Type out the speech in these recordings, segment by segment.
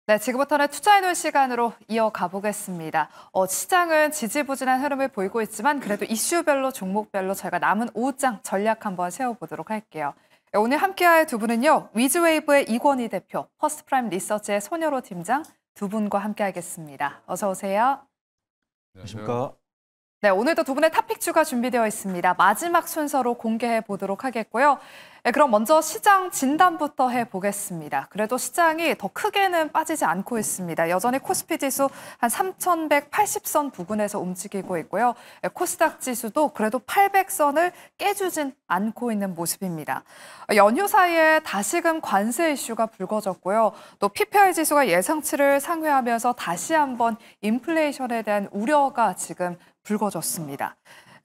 네, 지금부터는 투자해놓은 시간으로 이어가 보겠습니다. 시장은 지지부진한 흐름을 보이고 있지만 그래도 이슈별로 종목별로 저희가 남은 5장 전략 한번 세워보도록 할게요. 오늘 함께할 두 분은요. 위즈웨이브의 이권희 대표, 퍼스트프라임 리서치의 손여로 팀장 두 분과 함께하겠습니다. 어서 오세요. 안녕하십니까. 네, 오늘도 두 분의 탑픽주가 준비되어 있습니다. 마지막 순서로 공개해 보도록 하겠고요. 네, 그럼 먼저 시장 진단부터 해보겠습니다. 그래도 시장이 더 크게는 빠지지 않고 있습니다. 여전히 코스피 지수 한 3,180선 부근에서 움직이고 있고요. 코스닥 지수도 그래도 800선을 깨주진 않고 있는 모습입니다. 연휴 사이에 다시금 관세 이슈가 불거졌고요. 또 PPI 지수가 예상치를 상회하면서 다시 한번 인플레이션에 대한 우려가 지금 불거졌습니다.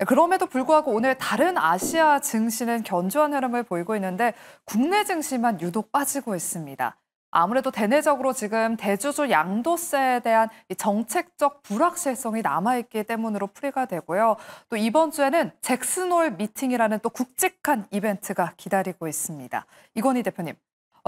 그럼에도 불구하고 오늘 다른 아시아 증시는 견조한 흐름을 보이고 있는데 국내 증시만 유독 빠지고 있습니다. 아무래도 대내적으로 지금 대주주 양도세에 대한 정책적 불확실성이 남아있기 때문으로 풀이가 되고요. 또 이번 주에는 잭슨홀 미팅이라는 또 굵직한 이벤트가 기다리고 있습니다. 이권희 대표님,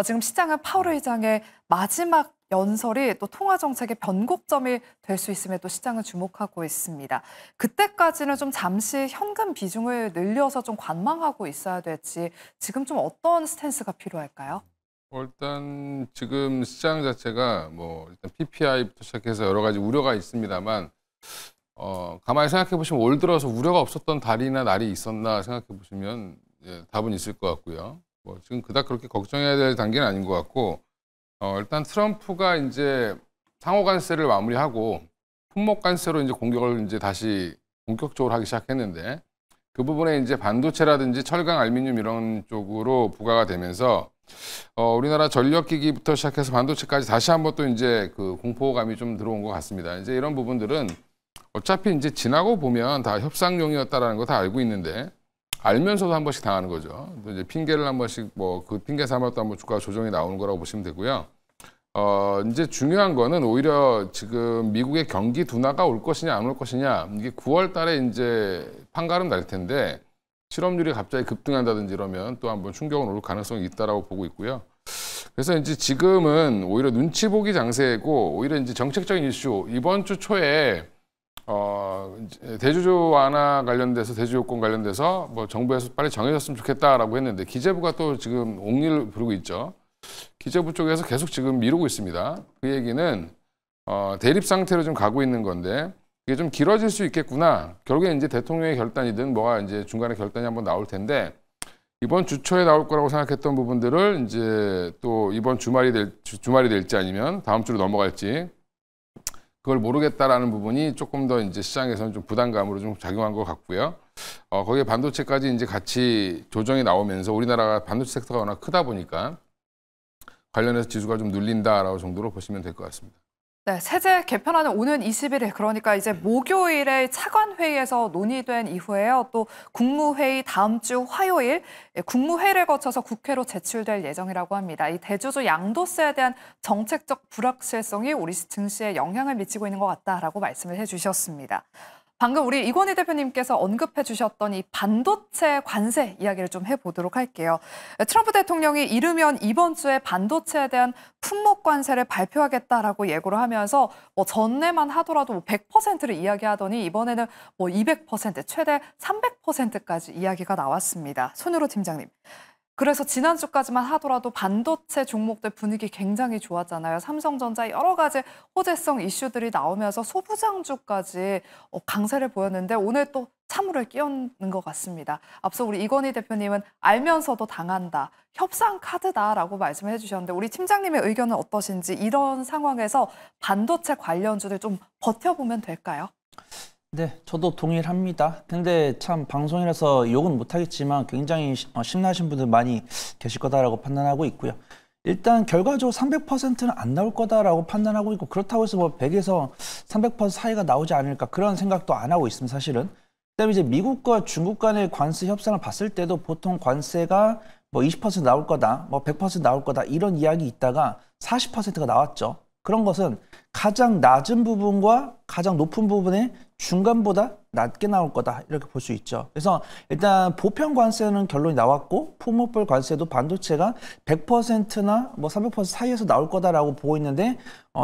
지금 시장은 파월 의장의 마지막 연설이 또 통화 정책의 변곡점이 될 수 있음에 또 시장을 주목하고 있습니다. 그때까지는 좀 잠시 현금 비중을 늘려서 좀 관망하고 있어야 될지 지금 좀 어떤 스탠스가 필요할까요? 일단 지금 시장 자체가 일단 PPI부터 시작해서 여러 가지 우려가 있습니다만 가만히 생각해 보시면 올 들어서 우려가 없었던 달이나 날이 있었나 생각해 보시면 답은 있을 것 같고요. 지금 그닥 그렇게 걱정해야 될 단계는 아닌 것 같고 일단 트럼프가 이제 상호 관세를 마무리하고 품목 관세로 이제 공격을 이제 다시 본격적으로 하기 시작했는데 그 부분에 이제 반도체라든지 철강, 알루미늄 이런 쪽으로 부과가 되면서 우리나라 전력기기부터 시작해서 반도체까지 다시 한번 또 이제 그 공포감이 좀 들어온 것 같습니다. 이제 이런 부분들은 어차피 이제 지나고 보면 다 협상용이었다라는 거 다 알고 있는데 알면서도 한 번씩 당하는 거죠. 또 이제 핑계를 한 번씩 그 핑계 삼아 또 한번 주가 조정이 나오는 거라고 보시면 되고요. 이제 중요한 거는 오히려 지금 미국의 경기 둔화가 올 것이냐 안 올 것이냐 이게 9월 달에 이제 판가름 날 텐데 실업률이 갑자기 급등한다든지 이러면 또 한번 충격은 올 가능성이 있다라고 보고 있고요. 그래서 이제 지금은 오히려 눈치 보기 장세고 오히려 이제 정책적인 이슈 이번 주 초에 대주주 완화 관련돼서 대주요건 관련돼서 정부에서 빨리 정해졌으면 좋겠다라고 했는데 기재부가 또 지금 옥리를 부르고 있죠. 기재부 쪽에서 계속 지금 미루고 있습니다. 그 얘기는 대립 상태로 좀 가고 있는 건데 이게 좀 길어질 수 있겠구나. 결국에 이제 대통령의 결단이든 뭐가 이제 중간에 결단이 한번 나올 텐데 이번 주 초에 나올 거라고 생각했던 부분들을 이제 또 이번 주말이 될지 아니면 다음 주로 넘어갈지 그걸 모르겠다라는 부분이 조금 더 이제 시장에서는 좀 부담감으로 좀 작용한 것 같고요. 거기에 반도체까지 이제 같이 조정이 나오면서 우리나라가 반도체 섹터가 워낙 크다 보니까 관련해서 지수가 좀 눌린다라고 정도로 보시면 될 것 같습니다. 네, 세제 개편안은 오는 21일, 그러니까 이제 목요일에 차관회의에서 논의된 이후에요. 또 국무회의 다음 주 화요일, 국무회의를 거쳐서 국회로 제출될 예정이라고 합니다. 이 대주주 양도세에 대한 정책적 불확실성이 우리 증시에 영향을 미치고 있는 것 같다라고 말씀을 해주셨습니다. 방금 우리 이권희 대표님께서 언급해 주셨던 이 반도체 관세 이야기를 좀 해보도록 할게요. 트럼프 대통령이 이르면 이번 주에 반도체에 대한 품목 관세를 발표하겠다라고 예고를 하면서 전에만 하더라도 100%를 이야기하더니 이번에는 200%, 최대 300%까지 이야기가 나왔습니다. 손여로 팀장님. 그래서 지난주까지만 하더라도 반도체 종목들 분위기 굉장히 좋았잖아요. 삼성전자 여러 가지 호재성 이슈들이 나오면서 소부장주까지 강세를 보였는데 오늘 또 찬물을 끼얹는 것 같습니다. 앞서 우리 이권희 대표님은 알면서도 당한다, 협상 카드다라고 말씀을 해주셨는데 우리 팀장님의 의견은 어떠신지 이런 상황에서 반도체 관련주들 좀 버텨보면 될까요? 네, 저도 동의를 합니다. 근데 참 방송이라서 욕은 못하겠지만 굉장히 심나신 분들 많이 계실 거다라고 판단하고 있고요. 일단 결과적으로 300%는 안 나올 거다라고 판단하고 있고 그렇다고 해서 100에서 300% 사이가 나오지 않을까 그런 생각도 안 하고 있습니다, 사실은. 그다음에 이제 미국과 중국 간의 관세 협상을 봤을 때도 보통 관세가 20% 나올 거다, 100% 나올 거다 이런 이야기 있다가 40%가 나왔죠. 그런 것은 가장 낮은 부분과 가장 높은 부분의 중간보다 낮게 나올 거다 이렇게 볼 수 있죠. 그래서 일단 보편 관세는 결론이 나왔고 품목별 관세도 반도체가 100%나 뭐 300% 사이에서 나올 거다라고 보고 있는데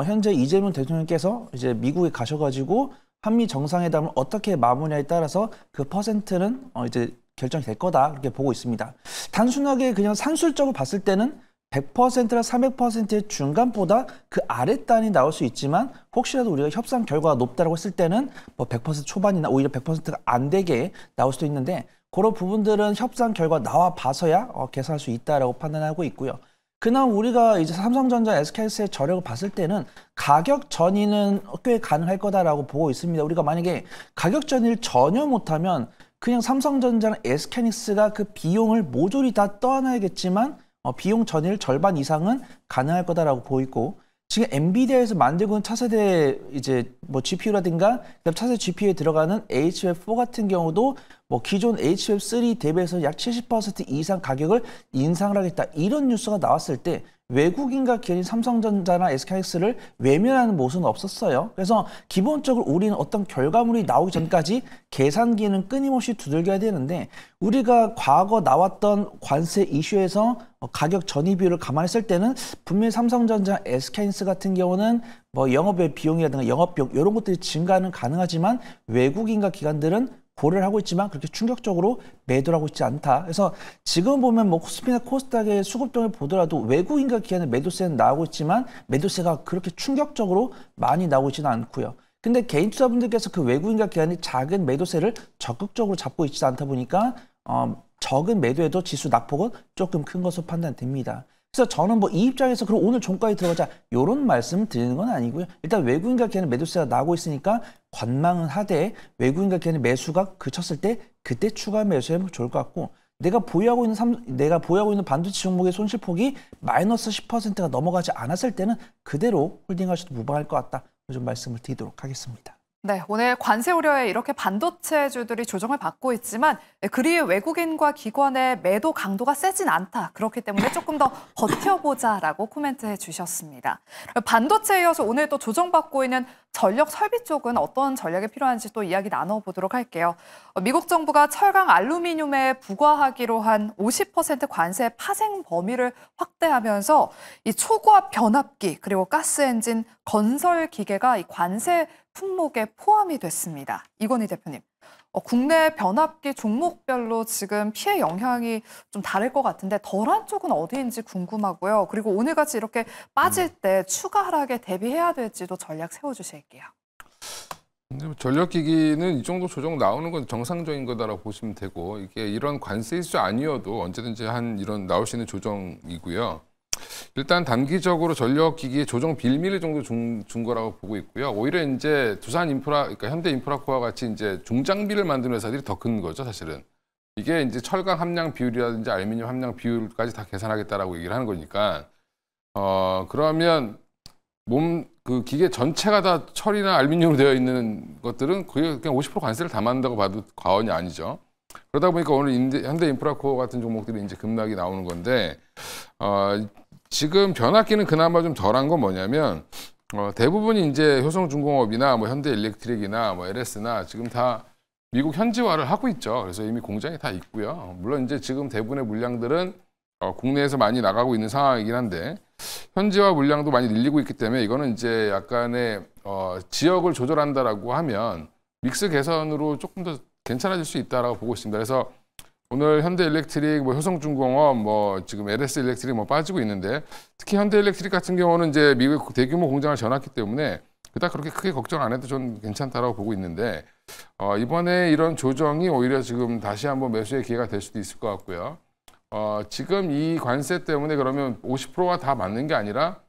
현재 이재명 대통령께서 이제 미국에 가셔가지고 한미 정상회담을 어떻게 마무리하에 따라서 그 퍼센트는 이제 결정이 될 거다 이렇게 보고 있습니다. 단순하게 그냥 산술적으로 봤을 때는 100%나 300%의 중간보다 그 아랫단이 나올 수 있지만 혹시라도 우리가 협상 결과가 높다고 했을 때는 뭐 100% 초반이나 오히려 100%가 안 되게 나올 수도 있는데 그런 부분들은 협상 결과 나와 봐서야 계산할 수 있다라고 판단하고 있고요. 그나마 우리가 이제 삼성전자, SK하이닉스의 저력을 봤을 때는 가격 전이는 꽤 가능할 거다라고 보고 있습니다. 우리가 만약에 가격 전이를 전혀 못하면 그냥 삼성전자랑 SK하이닉스가 그 비용을 모조리 다 떠안아야겠지만 비용 전일 절반 이상은 가능할 거다라고 보이고 지금 엔비디아에서 만들고 있는 차세대 이제 뭐 GPU라든가 차세대 GPU에 들어가는 HBM4 같은 경우도 뭐 기존 HBM3 대비해서 약 70% 이상 가격을 인상을 하겠다 이런 뉴스가 나왔을 때 외국인과 기업인 삼성전자나 SK하이닉스를 외면하는 모습은 없었어요. 그래서 기본적으로 우리는 어떤 결과물이 나오기 전까지 계산기는 끊임없이 두들겨야 되는데 우리가 과거 나왔던 관세 이슈에서 가격 전이 비율을 감안했을 때는 분명히 삼성전자, SK하이닉스 같은 경우는 뭐 영업의 비용이라든가 영업비용 이런 것들이 증가는 가능하지만 외국인과 기관들은 고려를 하고 있지만 그렇게 충격적으로 매도를 하고 있지 않다. 그래서 지금 보면 뭐 코스피나 코스닥의 수급동을 보더라도 외국인과 기관의 매도세는 나오고 있지만 매도세가 그렇게 충격적으로 많이 나오고 있지는 않고요. 근데 개인 투자분들께서 그 외국인과 기관의 작은 매도세를 적극적으로 잡고 있지 않다 보니까 적은 매도에도 지수 낙폭은 조금 큰 것으로 판단됩니다. 그래서 저는 뭐 이 입장에서 그럼 오늘 종가에 들어가자 이런 말씀을 드리는 건 아니고요. 일단 외국인과 기관의 매도세가 나오고 있으니까 관망은 하되 외국인과 기관의 매수가 그쳤을 때 그때 추가 매수하면 좋을 것 같고 내가 보유하고 있는 반도체 종목의 손실폭이 마이너스 10%가 넘어가지 않았을 때는 그대로 홀딩하셔도 무방할 것 같다. 좀 말씀을 드리도록 하겠습니다. 네, 오늘 관세 우려에 이렇게 반도체주들이 조정을 받고 있지만 그리 외국인과 기관의 매도 강도가 세진 않다. 그렇기 때문에 조금 더 버텨보자라고 코멘트해 주셨습니다. 반도체에 이어서 오늘 또 조정받고 있는 전력 설비 쪽은 어떤 전략이 필요한지 또 이야기 나눠보도록 할게요. 미국 정부가 철강 알루미늄에 부과하기로 한 50% 관세 파생 범위를 확대하면서 이 초고압 변압기 그리고 가스 엔진 건설 기계가 이 관세 품목에 포함이 됐습니다. 이건희 대표님, 국내 변압기 종목별로 지금 피해 영향이 좀 다를 것 같은데 덜한 쪽은 어디인지 궁금하고요. 그리고 오늘같이 이렇게 빠질 때 추가 하락에 대비해야 될지도 전략 세워주실게요. 전력기기는 이 정도 조정 나오는 건 정상적인 거다라고 보시면 되고 이게 이런 관세 이슈 아니어도 언제든지 이런 나올 수 있는 조정이고요. 일단 단기적으로 전력기기의 조정 빌미를 정도 준 거라고 보고 있고요. 오히려 이제 그러니까 현대인프라코와 같이 이제 중장비를 만드는 회사들이 더 큰 거죠, 사실은. 이게 이제 철강 함량 비율이라든지 알루미늄 함량 비율까지 다 계산하겠다라고 얘기를 하는 거니까, 그러면 그 기계 전체가 다 철이나 알루미늄으로 되어 있는 것들은 거의 그냥 50% 관세를 담한다고 봐도 과언이 아니죠. 그러다 보니까 오늘 현대인프라코어 같은 종목들이 이제 급락이 나오는 건데, 지금 변압기는 그나마 좀 덜한 건 뭐냐면 대부분이 이제 효성중공업이나 뭐 현대일렉트릭이나 뭐 LS나 지금 다 미국 현지화를 하고 있죠. 그래서 이미 공장이 다 있고요. 물론 이제 지금 대부분의 물량들은 국내에서 많이 나가고 있는 상황이긴 한데 현지화 물량도 많이 늘리고 있기 때문에 이거는 이제 약간의 지역을 조절한다라고 하면 믹스 개선으로 조금 더 괜찮아질 수 있다라고 보고 있습니다. 그래서 오늘 현대일렉트릭, 뭐 효성중공업, 뭐 지금 LS일렉트릭 뭐 빠지고 있는데 특히 현대일렉트릭 같은 경우는 이제 미국 대규모 공장을 전놨기 때문에 그닥 그렇게 크게 걱정 안 해도 좀 괜찮다라고 보고 있는데 이번에 이런 조정이 오히려 지금 다시 한번 매수의 기회가 될 수도 있을 것 같고요. 지금 이 관세 때문에 그러면 50%가 다 맞는 게 아니라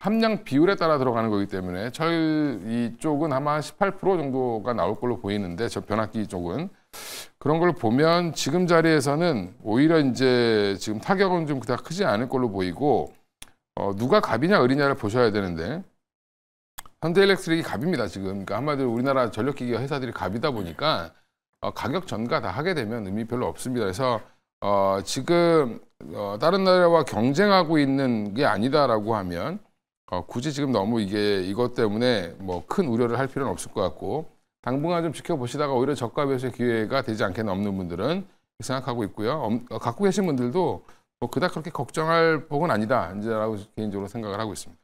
함량 비율에 따라 들어가는 거기 때문에 철 이쪽은 아마 한 18% 정도가 나올 걸로 보이는데 저 변압기 쪽은 그런 걸 보면 지금 자리에서는 오히려 이제 지금 타격은 좀 그닥 크지 않을 걸로 보이고 누가 갑이냐 을이냐를 보셔야 되는데 현대일렉트릭이 갑입니다 지금. 그러니까 한마디로 우리나라 전력기기 회사들이 갑이다 보니까 가격 전가 다 하게 되면 의미 별로 없습니다. 그래서 지금 다른 나라와 경쟁하고 있는 게 아니다라고 하면 굳이 지금 너무 이것 때문에 뭐 큰 우려를 할 필요는 없을 것 같고 당분간 좀 지켜보시다가 오히려 저가 매수의 기회가 되지 않겠나 없는 분들은 생각하고 있고요. 갖고 계신 분들도 뭐 그닥 그렇게 걱정할 폭은 아니다 이제라고 개인적으로 생각을 하고 있습니다.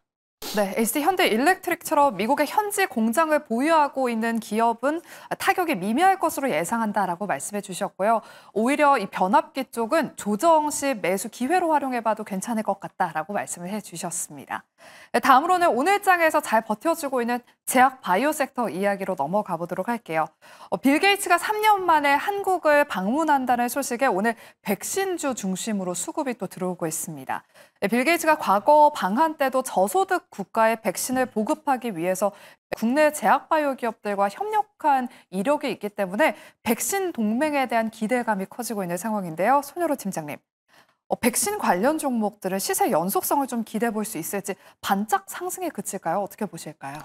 네, SK 현대일렉트릭처럼 미국의 현지 공장을 보유하고 있는 기업은 타격이 미미할 것으로 예상한다라고 말씀해 주셨고요. 오히려 이 변압기 쪽은 조정 시 매수 기회로 활용해봐도 괜찮을 것 같다라고 말씀을 해주셨습니다. 네, 다음으로는 오늘 장에서 잘 버텨주고 있는 제약 바이오 섹터 이야기로 넘어가 보도록 할게요. 빌 게이츠가 3년 만에 한국을 방문한다는 소식에 오늘 백신주 중심으로 수급이 또 들어오고 있습니다. 빌 게이츠가 과거 방한 때도 저소득 국가에 백신을 보급하기 위해서 국내 제약바이오 기업들과 협력한 이력이 있기 때문에 백신 동맹에 대한 기대감이 커지고 있는 상황인데요. 손여로 팀장님, 백신 관련 종목들은 시세 연속성을 좀 기대해 볼 수 있을지 반짝 상승에 그칠까요? 어떻게 보실까요?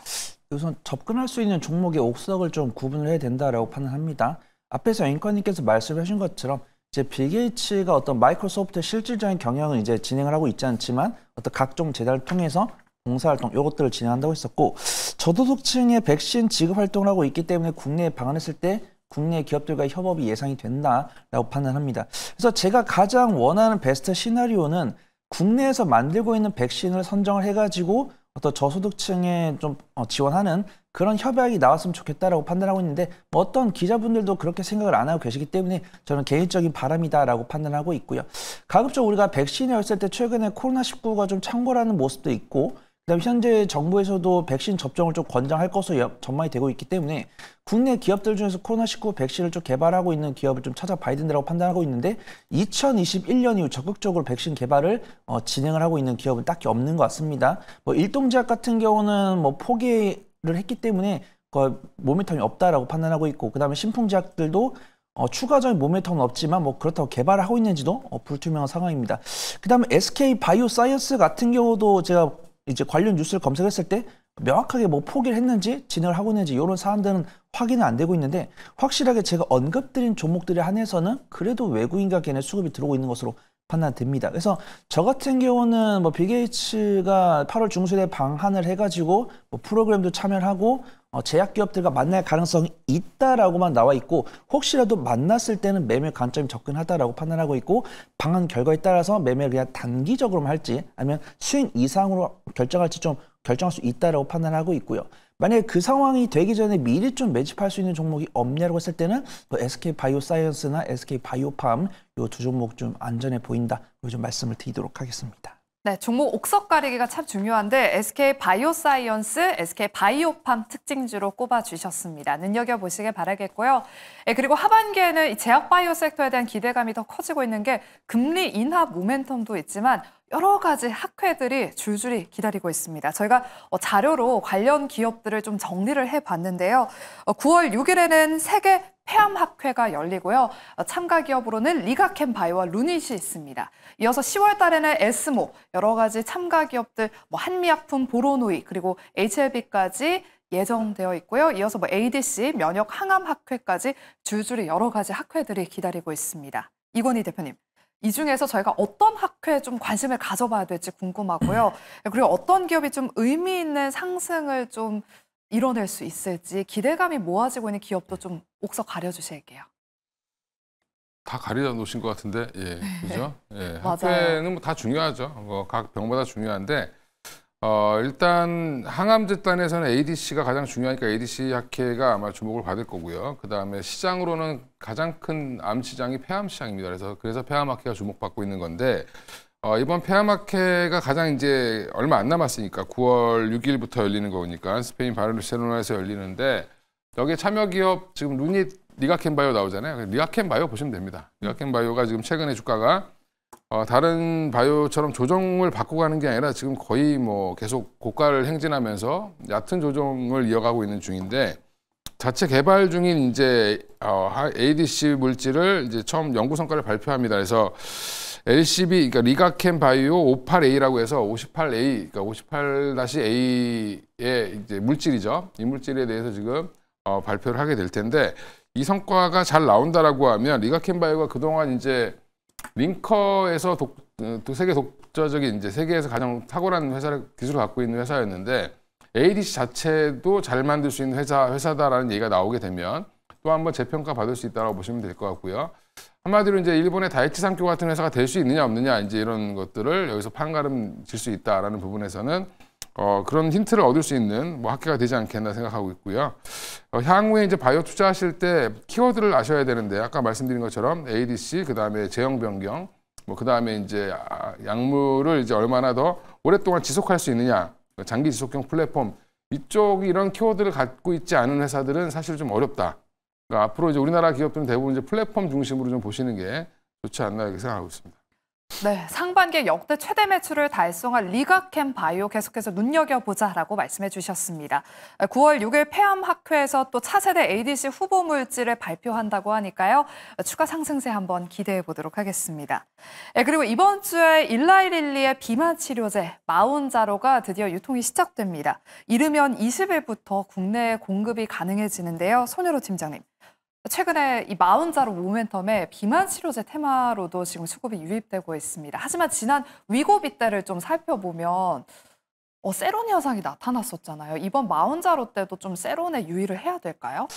우선 접근할 수 있는 종목의 옥석을 좀 구분을 해야 된다라고 판단합니다. 앞에서 앵커님께서 말씀하신 것처럼 이제 빌 게이츠가 어떤 마이크로소프트 실질적인 경영을 이제 진행을 하고 있지 않지만 어떤 각종 재단을 통해서 봉사활동 이것들을 진행한다고 했었고 저소득층의 백신 지급 활동을 하고 있기 때문에 국내에 방한했을 때 국내 기업들과의 협업이 예상이 된다라고 판단합니다. 그래서 제가 가장 원하는 베스트 시나리오는 국내에서 만들고 있는 백신을 선정을 해가지고 어떤 저소득층에 좀 지원하는 그런 협약이 나왔으면 좋겠다라고 판단하고 있는데 뭐 어떤 기자분들도 그렇게 생각을 안 하고 계시기 때문에 저는 개인적인 바람이다라고 판단하고 있고요. 가급적 우리가 백신이 없을 때 최근에 코로나19가 좀 창궐하는 모습도 있고 그다음 현재 정부에서도 백신 접종을 좀 권장할 것으로 전망이 되고 있기 때문에 국내 기업들 중에서 코로나19 백신을 좀 개발하고 있는 기업을 좀 찾아봐야 된다고 판단하고 있는데 2021년 이후 적극적으로 백신 개발을 진행을 하고 있는 기업은 딱히 없는 것 같습니다. 뭐 일동제약 같은 경우는 뭐 포기를 했기 때문에 모멘텀이 없다라고 판단하고 있고 그다음에 신풍제약들도 추가적인 모멘텀은 없지만 뭐 그렇다고 개발을 하고 있는지도 불투명한 상황입니다. 그다음에 SK 바이오사이언스 같은 경우도 제가 이제 관련 뉴스를 검색했을 때 명확하게 뭐 포기를 했는지 진행을 하고 있는지 이런 사안들은 확인은 안 되고 있는데 확실하게 제가 언급드린 종목들에 한해서는 그래도 외국인과 걔네 수급이 들어오고 있는 것으로 판단됩니다. 그래서 저 같은 경우는 뭐 빌 게이츠가 8월 중순에 방한을 해가지고 뭐 프로그램도 참여를 하고 제약기업들과 만날 가능성이 있다라고만 나와 있고 혹시라도 만났을 때는 매매 관점이 접근하다라고 판단하고 있고 방한 결과에 따라서 매매를 그냥 단기적으로만 할지 아니면 수익 이상으로 결정할지 좀 결정할 수 있다라고 판단하고 있고요. 만약에 그 상황이 되기 전에 미리 좀 매집할 수 있는 종목이 없냐고 했을 때는 뭐 SK 바이오사이언스나 SK 바이오팜 이 두 종목 좀 안전해 보인다. 좀 말씀을 드리도록 하겠습니다. 네, 종목 옥석 가리기가 참 중요한데 SK 바이오사이언스, SK 바이오팜 특징주로 꼽아주셨습니다. 눈여겨보시길 바라겠고요. 그리고 하반기에는 이 제약 바이오 섹터에 대한 기대감이 더 커지고 있는 게 금리 인하 모멘텀도 있지만 여러 가지 학회들이 줄줄이 기다리고 있습니다. 저희가 자료로 관련 기업들을 좀 정리를 해봤는데요. 9월 6일에는 세계 폐암학회가 열리고요. 참가 기업으로는 리가켄 바이오와 루닛이 있습니다. 이어서 10월 달에는 에스모, 여러 가지 참가 기업들, 뭐 한미약품, 보로노이, 그리고 HLB까지 예정되어 있고요. 이어서 뭐 ADC, 면역 항암 학회까지 줄줄이 여러 가지 학회들이 기다리고 있습니다. 이건희 대표님, 이 중에서 저희가 어떤 학회에 좀 관심을 가져봐야 될지 궁금하고요. 그리고 어떤 기업이 좀 의미 있는 상승을 좀 이뤄낼 수 있을지 기대감이 모아지고 있는 기업도 좀 옥석 가려주실게요. 다 가려 놓으신 것 같은데, 예, 그죠? 예, 맞아요. 학회는 뭐 다 중요하죠. 뭐 각 병마다 중요한데, 일단 항암제 단에서는 ADC가 가장 중요하니까 ADC 학회가 아마 주목을 받을 거고요. 그 다음에 시장으로는 가장 큰 암 시장이 폐암 시장입니다. 그래서 폐암 학회가 주목받고 있는 건데, 이번 폐암 학회가 가장 이제 얼마 안 남았으니까 9월 6일부터 열리는 거니까 스페인 바르셀로나에서 열리는데 여기에 참여 기업 지금 루닛, 리가켄 바이오 나오잖아요. 리가켄 바이오 보시면 됩니다. 리가켄 바이오가 지금 최근에 주가가 다른 바이오처럼 조정을 받고 가는 게 아니라 지금 거의 뭐 계속 고가를 행진하면서 얕은 조정을 이어가고 있는 중인데 자체 개발 중인 이제 ADC 물질을 이제 처음 연구 성과를 발표합니다. 그래서 LCB, 그러니까 리가켄 바이오 58A라고 해서 58A, 그러니까 58-A의 이제 물질이죠. 이 물질에 대해서 지금 발표를 하게 될 텐데 이 성과가 잘 나온다라고 하면 리가켄 바이오가 그동안 이제 링커에서 세계 독자적인 이제 세계에서 가장 탁월한 기술을 갖고 있는 회사였는데 ADC 자체도 잘 만들 수 있는 회사다라는 얘기가 나오게 되면 또 한번 재평가 받을 수 있다고 보시면 될 것 같고요. 한마디로 이제 일본의 다이치 산교 같은 회사가 될 수 있느냐 없느냐 이제 이런 것들을 여기서 판가름 질 수 있다라는 부분에서는 그런 힌트를 얻을 수 있는 뭐 학계가 되지 않겠나 생각하고 있고요. 향후에 이제 바이오 투자하실 때 키워드를 아셔야 되는데 아까 말씀드린 것처럼 ADC 그다음에 제형 변경 뭐 그다음에 이제 약물을 이제 얼마나 더 오랫동안 지속할 수 있느냐 장기 지속형 플랫폼 이쪽 이런 키워드를 갖고 있지 않은 회사들은 사실 좀 어렵다. 그러니까 앞으로 이제 우리나라 기업들은 대부분 이제 플랫폼 중심으로 좀 보시는 게 좋지 않나 이렇게 생각하고 있습니다. 네, 상반기에 역대 최대 매출을 달성한 리가캠 바이오 계속해서 눈여겨보자라고 말씀해 주셨습니다. 9월 6일 폐암학회에서 또 차세대 ADC 후보 물질을 발표한다고 하니까요. 추가 상승세 한번 기대해 보도록 하겠습니다. 그리고 이번 주에 일라이릴리의 비만 치료제 마운자로가 드디어 유통이 시작됩니다. 이르면 20일부터 국내에 공급이 가능해지는데요. 손혜로 팀장님. 최근에 이 마운자로 모멘텀에 비만 치료제 테마로도 지금 수급이 유입되고 있습니다. 하지만 지난 위고비 때를 좀 살펴보면 세론 현상이 나타났었잖아요. 이번 마운자로 때도 좀 세론에 유의를 해야 될까요?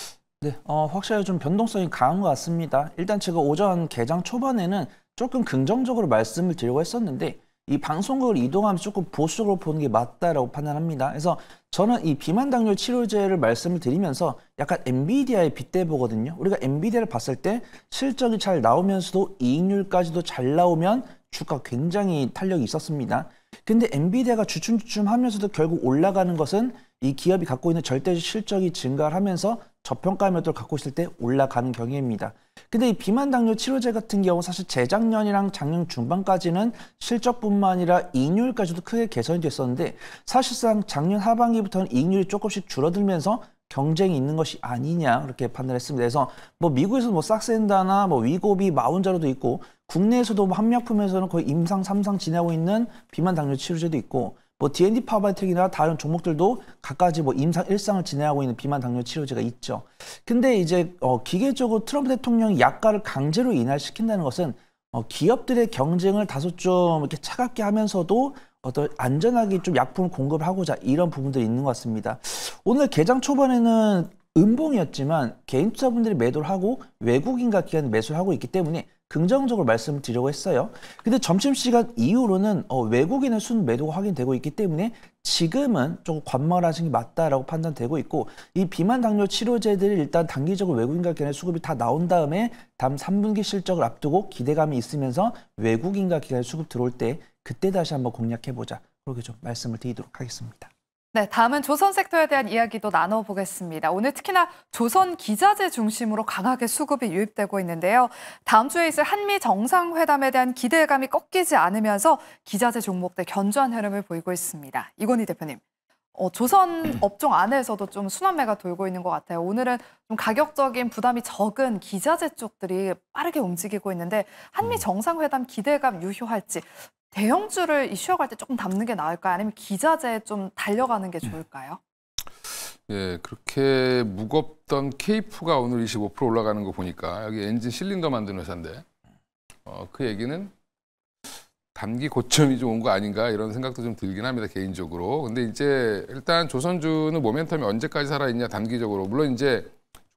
네, 확실히 좀 변동성이 강한 것 같습니다. 일단 제가 오전 개장 초반에는 조금 긍정적으로 말씀을 드리려고 했었는데 이 방송국을 이동하면서 조금 보수적으로 보는 게 맞다라고 판단합니다. 그래서 저는 이 비만 당뇨 치료제를 말씀을 드리면서 약간 엔비디아에 빗대 보거든요. 우리가 엔비디아를 봤을 때 실적이 잘 나오면서도 이익률까지도 잘 나오면 주가 굉장히 탄력이 있었습니다. 근데 엔비디아가 주춤주춤하면서도 결국 올라가는 것은 이 기업이 갖고 있는 절대적 실적이 증가를 하면서 저평가 매도를 갖고 있을 때 올라가는 경향입니다. 근데 이 비만 당뇨 치료제 같은 경우 사실 재작년이랑 작년 중반까지는 실적뿐만 아니라 이익률까지도 크게 개선이 됐었는데 사실상 작년 하반기부터는 이익률이 조금씩 줄어들면서 경쟁이 있는 것이 아니냐 그렇게 판단했습니다. 그래서 뭐 미국에서 뭐 삭센다나 뭐 위고비 마운자로도 있고 국내에서도 뭐 한약품에서는 거의 임상 3상 지내고 있는 비만 당뇨 치료제도 있고 뭐 D&D 파바이오텍이나 다른 종목들도 각가지 뭐 임상 1상을 진행하고 있는 비만 당뇨 치료제가 있죠. 근데 이제 기계적으로 트럼프 대통령이 약가를 강제로 인하시킨다는 것은 기업들의 경쟁을 다소 좀 이렇게 차갑게 하면서도 어떤 안전하게 좀 약품을 공급하고자 이런 부분들이 있는 것 같습니다. 오늘 개장 초반에는 음봉이었지만 개인 투자분들이 매도를 하고 외국인과 기관이 매수를 하고 있기 때문에 긍정적으로 말씀을 드리려고 했어요. 근데 점심시간 이후로는 외국인의 순 매도가 확인되고 있기 때문에 지금은 조금 관망을 하시는 게 맞다라고 판단되고 있고 이 비만 당뇨 치료제들이 일단 단기적으로 외국인과 기관의 수급이 다 나온 다음에 다음 3분기 실적을 앞두고 기대감이 있으면서 외국인과 기관의 수급 들어올 때 그때 다시 한번 공략해보자. 그렇게 좀 말씀을 드리도록 하겠습니다. 네, 다음은 조선 섹터에 대한 이야기도 나눠보겠습니다. 오늘 특히나 조선 기자재 중심으로 강하게 수급이 유입되고 있는데요. 다음 주에 있을 한미 정상회담에 대한 기대감이 꺾이지 않으면서 기자재 종목들 견조한 흐름을 보이고 있습니다. 이건희 대표님, 조선 업종 안에서도 좀 순환매가 돌고 있는 것 같아요. 오늘은 좀 가격적인 부담이 적은 기자재 쪽들이 빠르게 움직이고 있는데 한미 정상회담 기대감 유효할지 대형주를 이슈화할 때 조금 담는 게 나을까요? 아니면 기자재에 좀 달려가는 게 좋을까요? 예, 그렇게 무겁던 케이프가 오늘 25% 올라가는 거 보니까 여기 엔진 실린더 만드는 회사인데 그 얘기는 단기 고점이 좀 온 거 아닌가 이런 생각도 좀 들긴 합니다, 개인적으로. 근데 이제 일단 조선주는 모멘텀이 언제까지 살아있냐, 단기적으로. 물론 이제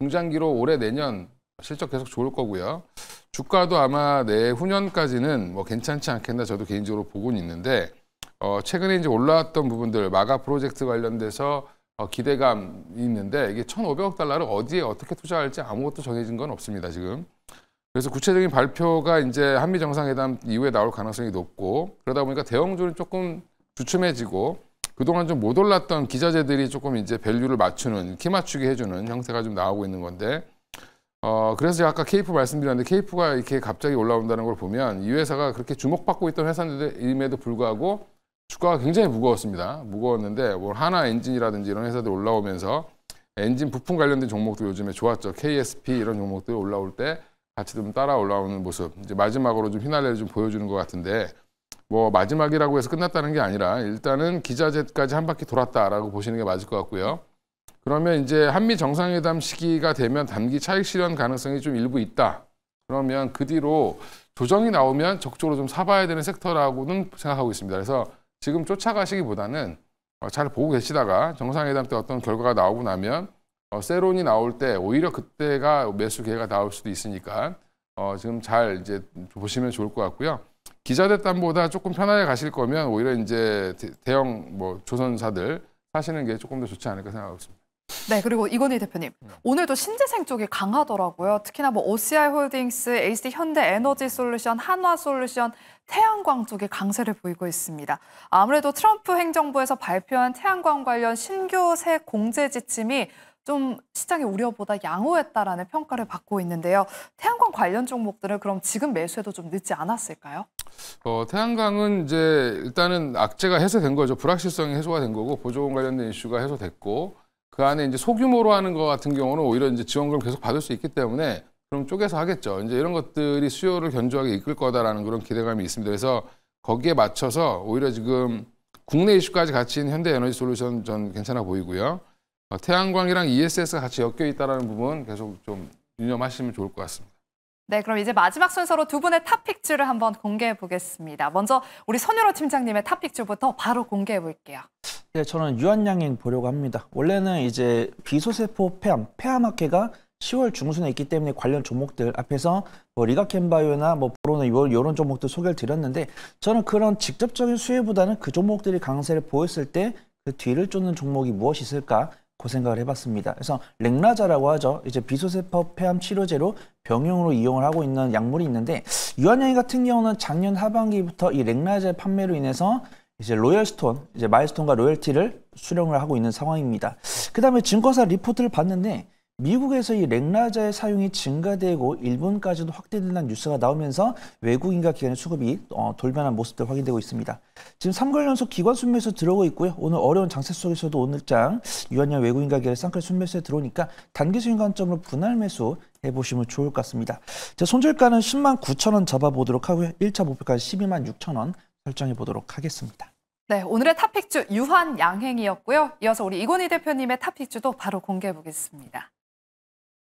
중장기로 올해 내년 실적 계속 좋을 거고요. 주가도 아마 내후년까지는 뭐 괜찮지 않겠나 저도 개인적으로 보고는 있는데 최근에 이제 올라왔던 부분들 마가 프로젝트 관련돼서 기대감이 있는데 이게 1,500억 달러를 어디에 어떻게 투자할지 아무것도 정해진 건 없습니다, 지금. 그래서 구체적인 발표가 이제 한미 정상회담 이후에 나올 가능성이 높고 그러다 보니까 대형주는 조금 주춤해지고 그동안 좀 못 올랐던 기자재들이 조금 이제 밸류를 맞추는, 키 맞추기 해주는 형태가 좀 나오고 있는 건데 그래서 제가 아까 케이프 말씀드렸는데 케이프가 이렇게 갑자기 올라온다는 걸 보면 이 회사가 그렇게 주목받고 있던 회사임에도 불구하고 주가가 굉장히 무거웠습니다. 무거웠는데 뭐 하나 엔진이라든지 이런 회사들 올라오면서 엔진 부품 관련된 종목도 요즘에 좋았죠. KSP 이런 종목들이 올라올 때 같이 좀 따라 올라오는 모습. 이제 마지막으로 좀 휘날레를 좀 보여주는 것 같은데 뭐 마지막이라고 해서 끝났다는 게 아니라 일단은 기자재까지 한 바퀴 돌았다라고 보시는 게 맞을 것 같고요. 그러면 이제 한미 정상회담 시기가 되면 단기 차익 실현 가능성이 좀 일부 있다. 그러면 그 뒤로 조정이 나오면 적극적으로 좀 사봐야 되는 섹터라고는 생각하고 있습니다. 그래서 지금 쫓아가시기보다는 잘 보고 계시다가 정상회담 때 어떤 결과가 나오고 나면 세론이 나올 때 오히려 그때가 매수 기회가 나올 수도 있으니까 지금 잘 이제 보시면 좋을 것 같고요. 기자회담보다 조금 편하게 가실 거면 오히려 이제 대형 뭐 조선사들 사시는 게 조금 더 좋지 않을까 생각하고 있습니다. 네, 그리고 이건희 대표님, 오늘도 신재생 쪽이 강하더라고요. 특히나 뭐 OCI 홀딩스, HD 현대에너지솔루션, 한화솔루션, 태양광 쪽이 강세를 보이고 있습니다. 아무래도 트럼프 행정부에서 발표한 태양광 관련 신규 세 공제 지침이 좀 시장의 우려보다 양호했다라는 평가를 받고 있는데요. 태양광 관련 종목들은 그럼 지금 매수해도 좀 늦지 않았을까요? 태양광은 이제 일단은 악재가 해소된 거죠. 불확실성이 해소가 된 거고 보조금 관련된 이슈가 해소됐고 그 안에 이제 소규모로 하는 것 같은 경우는 오히려 이제 지원금을 계속 받을 수 있기 때문에 그럼 쪼개서 하겠죠. 이제 이런 것들이 수요를 견조하게 이끌 거다라는 그런 기대감이 있습니다. 그래서 거기에 맞춰서 오히려 지금 국내 이슈까지 같이 있는 현대에너지솔루션 전 괜찮아 보이고요. 태양광이랑 ESS가 같이 엮여 있다는 부분 계속 좀 유념하시면 좋을 것 같습니다. 네, 그럼 이제 마지막 순서로 두 분의 탑픽주를 한번 공개해 보겠습니다. 먼저 우리 손유로 팀장님의 탑픽주부터 바로 공개해 볼게요. 네, 저는 유한양행 보려고 합니다. 원래는 이제 비소세포 폐암학회가 10월 중순에 있기 때문에 관련 종목들 앞에서 뭐 리가켄바이오나 뭐 보로나 이런 종목들 소개를 드렸는데 저는 그런 직접적인 수혜보다는 그 종목들이 강세를 보였을 때 그 뒤를 쫓는 종목이 무엇이 있을까? 그 생각을 해봤습니다. 그래서 렉나자라고 하죠. 이제 비소세포 폐암 치료제로 병용으로 이용을 하고 있는 약물이 있는데 유한양행 같은 경우는 작년 하반기부터 이 렉나자 판매로 인해서 이제 로열스톤, 이제 마일스톤과 로열티를 수령을 하고 있는 상황입니다. 그 다음에 증권사 리포트를 봤는데 미국에서 이 렉나자의 사용이 증가되고 일본까지도 확대된다는 뉴스가 나오면서 외국인과 기관의 수급이 돌변한 모습들 확인되고 있습니다. 지금 3개월 연속 기관 순매수 들어오고 있고요. 오늘 어려운 장세 속에서도 오늘장 유한양 외국인과 기관의 쌍끌 순매수에 들어오니까 단기적인 관점으로 분할 매수 해보시면 좋을 것 같습니다. 제 손절가는 10만 9천 원 잡아보도록 하고요. 1차 목표까지 12만 6천 원 설정해 보도록 하겠습니다. 네, 오늘의 탑픽주 유한양행이었고요. 이어서 우리 이건희 대표님의 탑픽주도 바로 공개해 보겠습니다.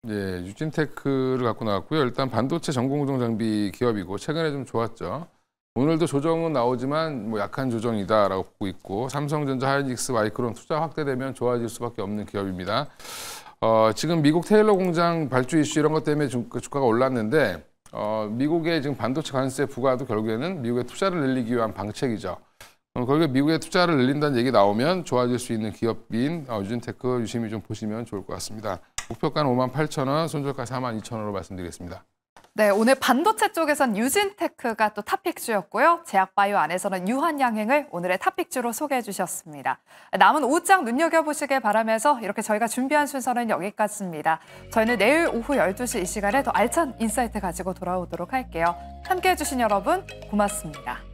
예, 유진테크를 갖고 나왔고요. 일단 반도체 전공구동 장비 기업이고 최근에 좀 좋았죠. 오늘도 조정은 나오지만 뭐 약한 조정이다라고 보고 있고 삼성전자, 하이닉스, 마이크론 투자 확대되면 좋아질 수밖에 없는 기업입니다. 지금 미국 테일러 공장 발주 이슈 이런 것 때문에 주가가 올랐는데 미국의 지금 반도체 관세 부과도 결국에는 미국의 투자를 늘리기 위한 방책이죠. 결국에 미국의 투자를 늘린다는 얘기 나오면 좋아질 수 있는 기업인 유진테크 유심히 좀 보시면 좋을 것 같습니다. 목표가는 58,000원, 손절가 42,000원으로 말씀드리겠습니다. 네, 오늘 반도체 쪽에선 유진테크가 또 탑픽주였고요. 제약바이오 안에서는 유한양행을 오늘의 탑픽주로 소개해 주셨습니다. 남은 5장 눈여겨보시길 바라면서 이렇게 저희가 준비한 순서는 여기까지입니다. 저희는 내일 오후 12시 이 시간에 더 알찬 인사이트 가지고 돌아오도록 할게요. 함께해 주신 여러분 고맙습니다.